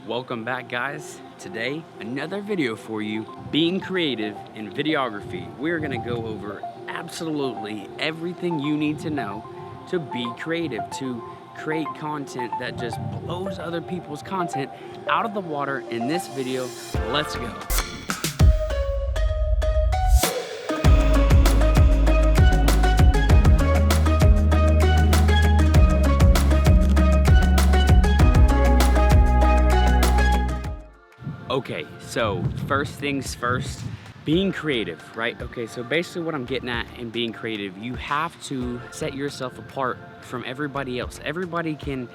Welcome back, guys. Today, another video for you, being creative in videography. We're gonna go over absolutely everything you need to know to be creative, to create content that just blows other people's content out of the water in this video. Let's go. Okay, so first things first, being creative, right? Okay, so basically what I'm getting at in being creative, you have to set yourself apart from everybody else. Everybody can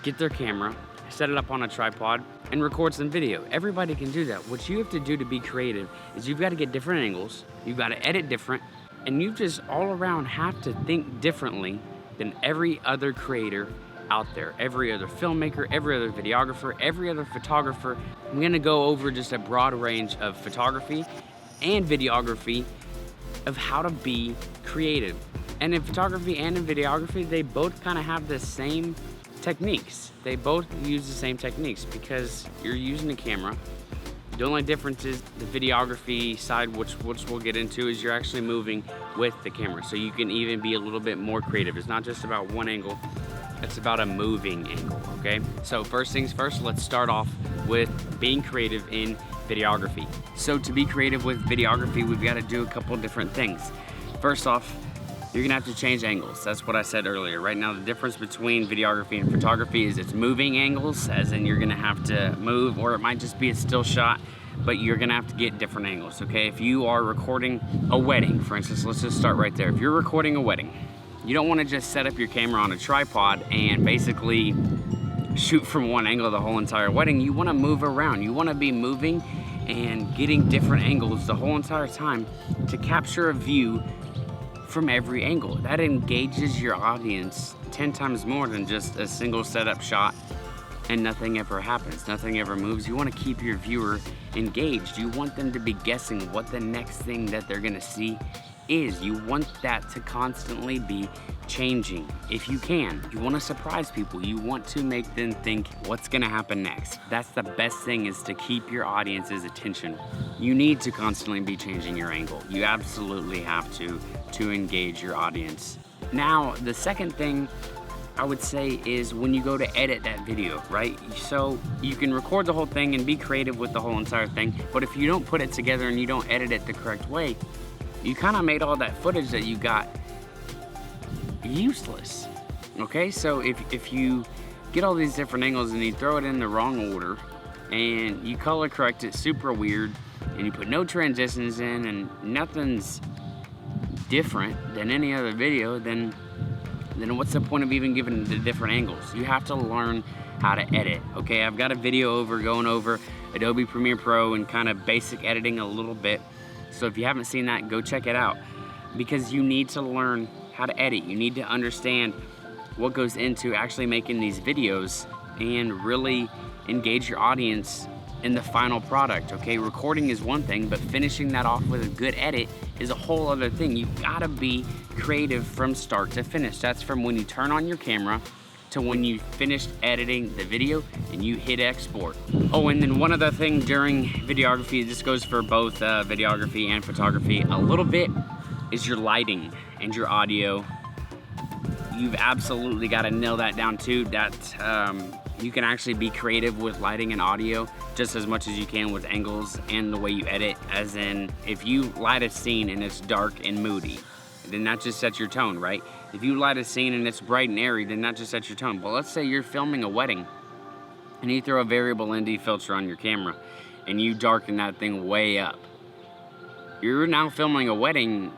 get their camera, set it up on a tripod, and record some video. Everybody can do that. What you have to do to be creative is you've got to get different angles, you've got to edit different, and you just all around have to think differently than every other creator out there, every other filmmaker, every other videographer, every other photographer. I'm gonna go over just a broad range of photography and videography of how to be creative. And in photography and in videography, they both kind of have the same techniques. They both use the same techniques because you're using a camera. The only difference is the videography side, which we'll get into, is you're actually moving with the camera. So you can even be a little bit more creative. It's not just about one angle, it's about a moving angle, okay? So first things first, let's start off with being creative in videography. So to be creative with videography, we've got to do a couple different things. First off, you're gonna have to change angles. That's what I said earlier. Right now, the difference between videography and photography is it's moving angles, as in you're gonna have to move, or it might just be a still shot, but you're gonna have to get different angles, okay? If you are recording a wedding, for instance, let's just start right there. If you're recording a wedding, you don't want to just set up your camera on a tripod and basically shoot from one angle the whole entire wedding. You want to move around. You want to be moving and getting different angles the whole entire time to capture a view from every angle. That engages your audience 10 times more than just a single setup shot and nothing ever happens, nothing ever moves. You want to keep your viewer engaged. You want them to be guessing what the next thing that they're going to see is. You want that to constantly be changing if you can. You want to surprise people. You want to make them think what's going to happen next. That's the best thing, is to keep your audience's attention. You need to constantly be changing your angle. You absolutely have to engage your audience. Now, the second thing I would say is when you go to edit that video, right? So you can record the whole thing and be creative with the whole entire thing, but if you don't put it together and you don't edit it the correct way, you kind of made all that footage that you got useless, okay? So if you get all these different angles and you throw it in the wrong order and you color correct it super weird and you put no transitions in and nothing's different than any other video, then what's the point of even giving the different angles? You have to learn how to edit, okay? I've got a video going over Adobe Premiere Pro and kind of basic editing a little bit. So if you haven't seen that, go check it out, because you need to learn how to edit. You need to understand what goes into actually making these videos and really engage your audience in the final product, okay? Recording is one thing, but finishing that off with a good edit is a whole other thing. You've gotta be creative from start to finish. That's from when you turn on your camera to when you finished editing the video and you hit export. Oh, and then one other thing during videography, this goes for both videography and photography a little bit, is your lighting and your audio. You've absolutely got to nail that down too. That you can actually be creative with lighting and audio just as much as you can with angles and the way you edit. As in, if you light a scene and it's dark and moody, then that just sets your tone, right? If you light a scene and it's bright and airy, then that just sets your tone. But let's say you're filming a wedding and you throw a variable ND filter on your camera and you darken that thing way up. You're now filming a wedding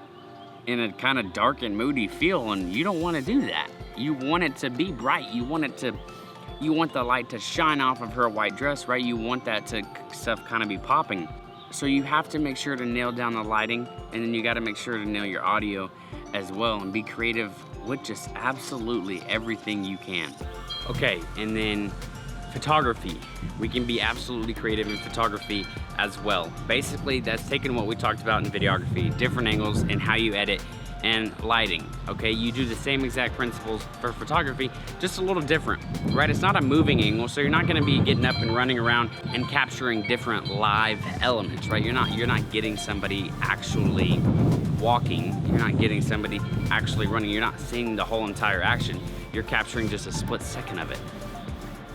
in a kind of dark and moody feel, and you don't want to do that. You want it to be bright. You want the light to shine off of her white dress, right? You want that stuff kind of be popping. So you have to make sure to nail down the lighting, and then you got to make sure to nail your audio as well, and be creative with just absolutely everything you can. Okay, and then photography. We can be absolutely creative in photography as well. Basically, that's taking what we talked about in videography, different angles and how you edit and lighting, okay? You do the same exact principles for photography, just a little different, right? It's not a moving angle, so you're not gonna be getting up and running around and capturing different live elements, right? You're not getting somebody actually walking, you're not getting somebody actually running, you're not seeing the whole entire action, you're capturing just a split second of it.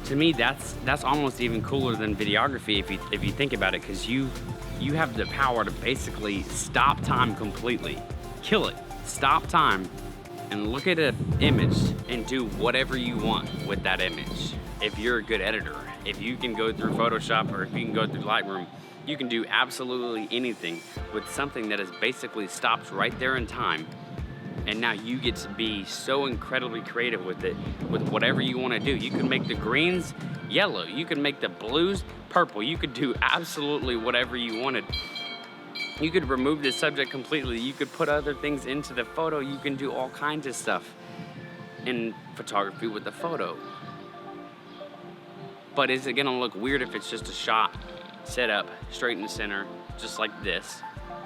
To me, that's almost even cooler than videography if you think about it, because you have the power to basically stop time completely, kill it, stop time, and look at an image and do whatever you want with that image. If you're a good editor, if you can go through Photoshop or if you can go through Lightroom, you can do absolutely anything with something that is basically stopped right there in time. And now you get to be so incredibly creative with it, with whatever you want to do. You can make the greens yellow, you can make the blues purple, you could do absolutely whatever you wanted. You could remove the subject completely, you could put other things into the photo, you can do all kinds of stuff in photography with the photo. But is it gonna look weird if it's just a shot set up straight in the center, just like this?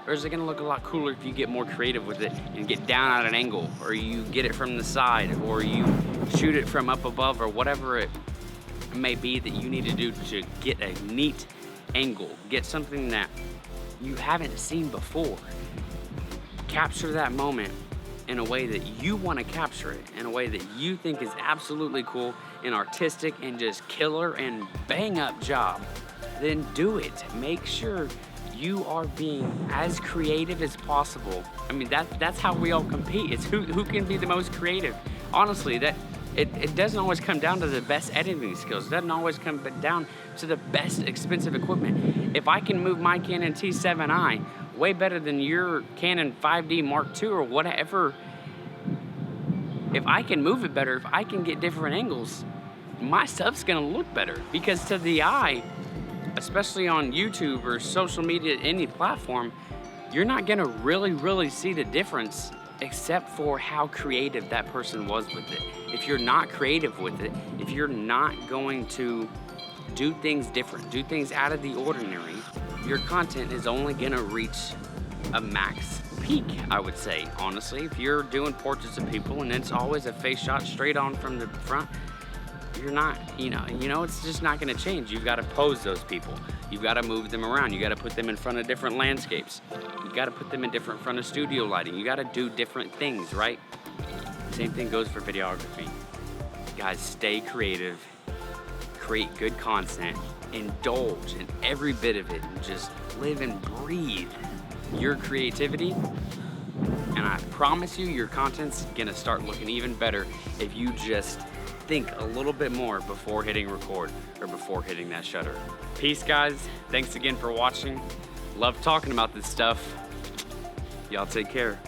Or is it gonna look a lot cooler if you get more creative with it and get down at an angle, or you get it from the side, or you shoot it from up above, or whatever it may be that you need to do to get a neat angle, get something that you haven't seen before. Capture that moment in a way that you want to capture it, in a way that you think is absolutely cool and artistic and just killer and bang up job. Then do it. Make sure you are being as creative as possible. I mean, that's how we all compete. It's who can be the most creative. Honestly, it doesn't always come down to the best editing skills. It doesn't always come down to the best expensive equipment. If I can move my Canon T7i way better than your Canon 5D Mark II or whatever, if I can move it better, if I can get different angles, my stuff's gonna look better. Because to the eye, especially on YouTube or social media, any platform, you're not gonna really see the difference except for how creative that person was with it. If you're not creative with it, if you're not going to do things different, do things out of the ordinary, your content is only gonna reach a max peak, I would say, honestly. If you're doing portraits of people and it's always a face shot straight on from the front, you're not, you know, it's just not gonna change. You've gotta pose those people. You've gotta move them around. You gotta put them in front of different landscapes. You gotta put them in different front of studio lighting. You gotta do different things, right? Same thing goes for videography. Guys, stay creative, create good content, indulge in every bit of it, and just live and breathe your creativity. And I promise you, your content's gonna start looking even better if you just think a little bit more before hitting record or before hitting that shutter. Peace, guys. Thanks again for watching. Love talking about this stuff. Y'all take care.